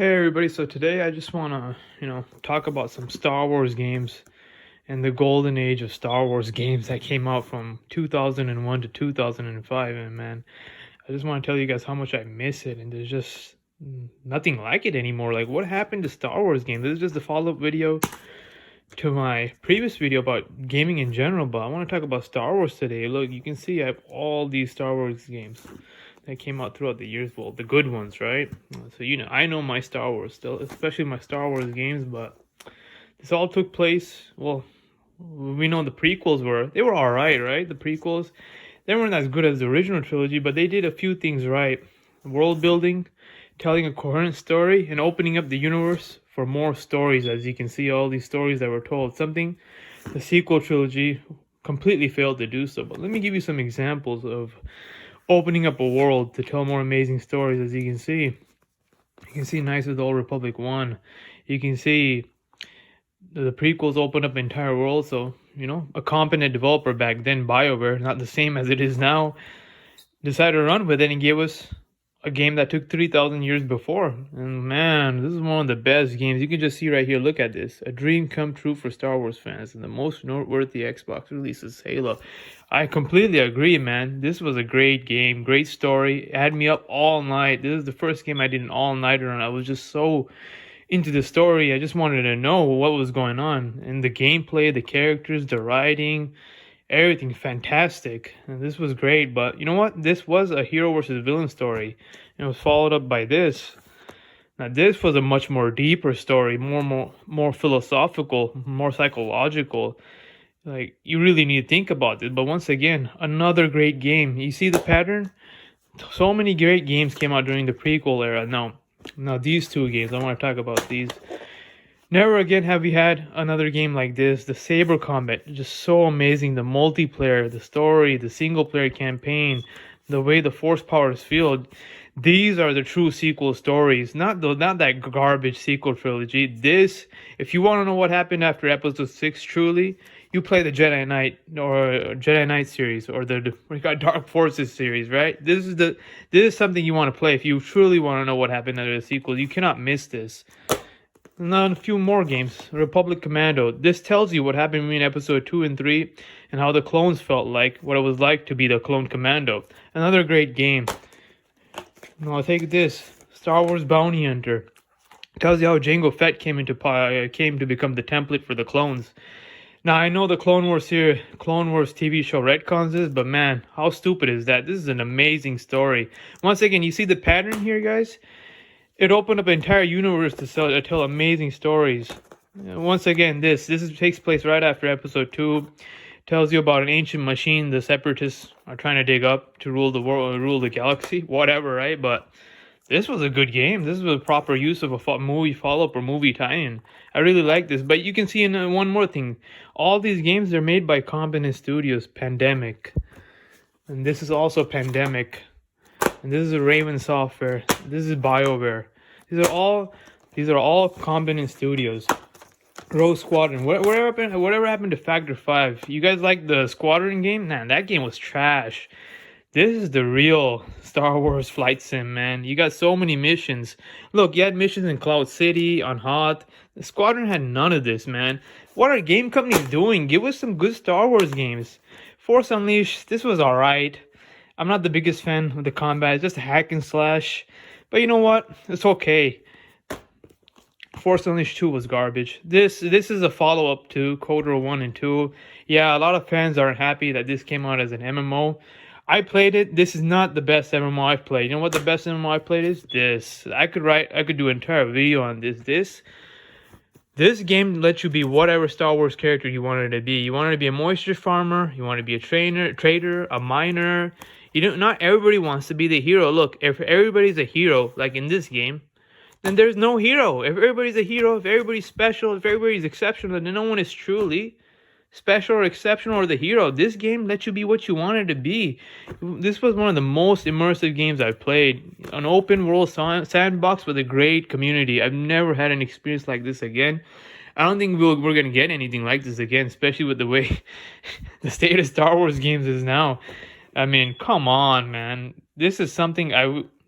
Hey everybody, so today I just want to, talk about some Star Wars games and the golden age of Star Wars games that came out from 2001 to 2005. And man, I just want to tell you guys how much I miss it, and there's just nothing like it anymore. Like, what happened to Star Wars games? This is just a follow-up video to my previous video about gaming in general, but I want to talk about Star Wars today. Look, you can see I have all these Star Wars games that came out throughout the years. Well, the good ones, right? So I know my Star Wars still, especially my Star Wars games. But this all took place. Well, we know the prequels they were all right? The prequels, they weren't as good as the original trilogy, but they did a few things right: world building, telling a coherent story, and opening up the universe for more stories. As you can see, all these stories that were told, something the sequel trilogy completely failed to do so. But let me give you some examples of opening up a world to tell more amazing stories. As you can see Knights of the Old Republic 1. You can see the prequels open up entire world. So, a competent developer back then, BioWare, not the same as it is now, decided to run with it and gave us a game that took 3,000 years before. And man, this is one of the best games. You can just see right here, look at this. A dream come true for Star Wars fans, and the most noteworthy Xbox release is Halo. I completely agree, man. This was a great game, great story. It had me up all night. This is the first game I did an all-nighter on. I was just so into the story. I just wanted to know what was going on. And the gameplay, the characters, the writing, everything fantastic. And this was great. But you know what? This was a hero versus villain story. And it was followed up by this. Now this was a much more deeper story, more philosophical, more psychological. Like, you really need to think about this. But once again, another great game. You see the pattern? So many great games came out during the prequel era. Now these two games, I want to talk about these. Never again have we had another game like this. The Saber Combat, just so amazing. The multiplayer, the story, the single player campaign, the way the force powers feel. These are the true sequel stories, not that garbage sequel trilogy. This, if you want to know what happened after Episode 6, truly, you play the Jedi Knight series, or the Dark Forces series, right? This is something you want to play if you truly want to know what happened after the sequel. You cannot miss this. Now, a few more games. Republic Commando. This tells you what happened between Episode 2 and 3, and how the clones felt like, what it was like to be the clone commando. Another great game. Now, take this. Star Wars Bounty Hunter. Tells you how Jango Fett came to become the template for the clones. Now, I know the Clone Wars TV show retcons this, but man, how stupid is that? This is an amazing story. Once again, you see the pattern here, guys? It opened up an entire universe to tell amazing stories. Once again, this takes place right after Episode 2. Tells you about an ancient machine the Separatists are trying to dig up to rule the world, rule the galaxy, whatever, right? But this was a good game. This was a proper use of a movie follow-up or movie tie-in. I really like this. But you can see one more thing. All these games are made by competent studios. Pandemic. And this is also Pandemic. And this is Raven Software. This is BioWare. These are all competent studios. Rogue Squadron. Whatever happened to Factor 5? You guys like the Squadron game? Man, that game was trash. This is the real Star Wars flight sim, man. You got so many missions. Look, you had missions in Cloud City, on Hoth. The Squadron had none of this, man. What are game companies doing? Give us some good Star Wars games. Force Unleashed, this was alright. I'm not the biggest fan of the combat. It's just a hack and slash. But you know what? It's okay. Force Unleashed 2 was garbage. This is a follow-up to KOTOR 1 and 2. Yeah, a lot of fans aren't happy that this came out as an MMO. I played it. This is not the best MMO I've played. You know what the best MMO I played is? This. I could do an entire video on this. This game lets you be whatever Star Wars character you wanted to be. You wanted to be a moisture farmer. You want to be a trader, a miner. Not everybody wants to be the hero. Look, if everybody's a hero, like in this game, then there's no hero. If everybody's a hero, if everybody's special, if everybody's exceptional, then no one is truly special or exceptional or the hero. This game lets you be what you wanted to be. This was one of the most immersive games I've played. An open world sandbox with a great community. I've never had an experience like this again. I don't think we're going to get anything like this again, especially with the way the state of Star Wars games is now. I mean, come on, man. This is something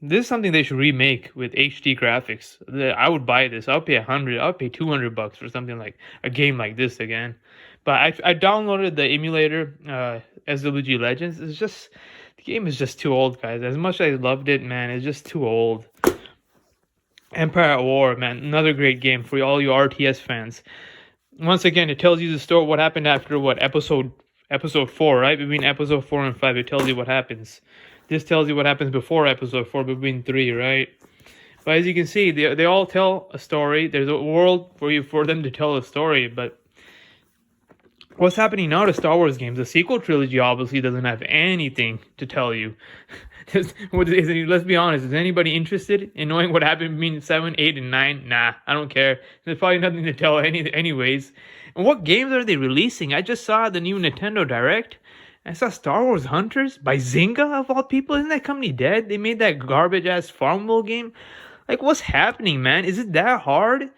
This is something they should remake with HD graphics. I would buy this. I'll pay $100. I'll pay $200 for something like a game like this again. But I downloaded the emulator, SWG Legends. It's just the game is just too old, guys. As much as I loved it, man, it's just too old. Empire at War, man, another great game for all you RTS fans. Once again, it tells you the story, what happened after episode 4, right? Between episode 4 and 5, it tells you what happens. This tells you what happens before episode 4, between 3, right? But as you can see, they all tell a story. There's a world for them to tell a story. But what's happening now to Star Wars games? The sequel trilogy obviously doesn't have anything to tell you. Let's be honest. Is anybody interested in knowing what happened between 7, 8, and 9? Nah, I don't care. There's probably nothing to tell anyways. And what games are they releasing? I just saw the new Nintendo Direct. I saw Star Wars Hunters by Zynga, of all people. Isn't that company dead? They made that garbage-ass Farmville game. Like, what's happening, man? Is it that hard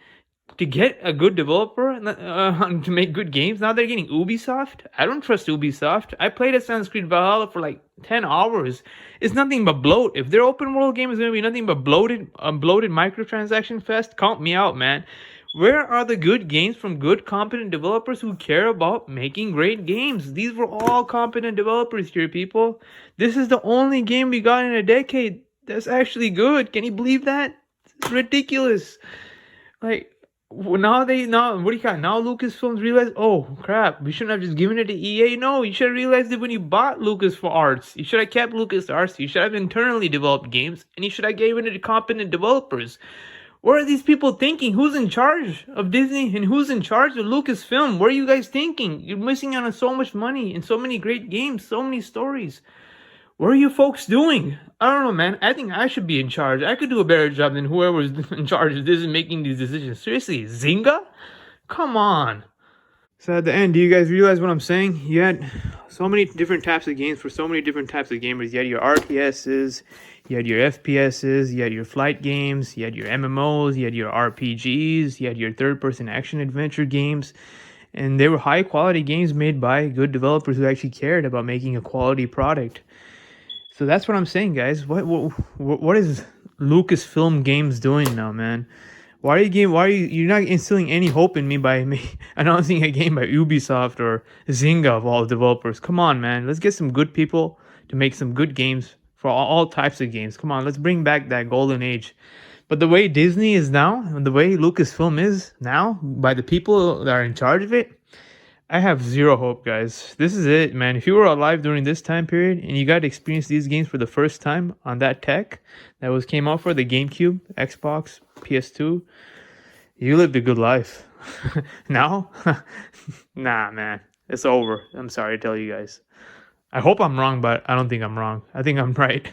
to get a good developer to make good games? Now they're getting Ubisoft. I don't trust Ubisoft. I played Assassin's Creed Valhalla for like 10 hours. It's nothing but bloat. If their open world game is going to be nothing but bloated microtransaction fest, count me out, man. Where are the good games from good, competent developers who care about making great games? These were all competent developers here, people. This is the only game we got in a decade that's actually good. Can you believe that? It's ridiculous. Like, now what do you got? Now Lucasfilms realized, oh crap, we shouldn't have just given it to EA. No, you should have realized it when you bought LucasArts. You should have kept LucasArts. You should have internally developed games, and you should have given it to competent developers. What are these people thinking? Who's in charge of Disney and who's in charge of Lucasfilm? What are you guys thinking? You're missing out on so much money and so many great games, so many stories. What are you folks doing? I don't know, man. I think I should be in charge. I could do a better job than whoever's in charge of this and making these decisions. Seriously, Zynga? Come on. So at the end, do you guys realize what I'm saying? You had so many different types of games for so many different types of gamers. You had your RTSs, you had your FPSs, you had your flight games, you had your MMOs, you had your RPGs, you had your third-person action adventure games. And they were high-quality games made by good developers who actually cared about making a quality product. So that's what I'm saying, guys. What is Lucasfilm Games doing now, man? You're not instilling any hope in me by announcing a game by Ubisoft or Zynga of all developers? Come on, man. Let's get some good people to make some good games for all types of games. Come on, let's bring back that golden age. But the way Disney is now, and the way Lucasfilm is now, by the people that are in charge of it, I have zero hope, guys. This is it, man. If you were alive during this time period and you got to experience these games for the first time on that tech that came out for the GameCube, Xbox, PS2, you lived a good life. Now, nah, man, it's over. I'm sorry to tell you guys. I hope I'm wrong, but I don't think I'm wrong. I think I'm right.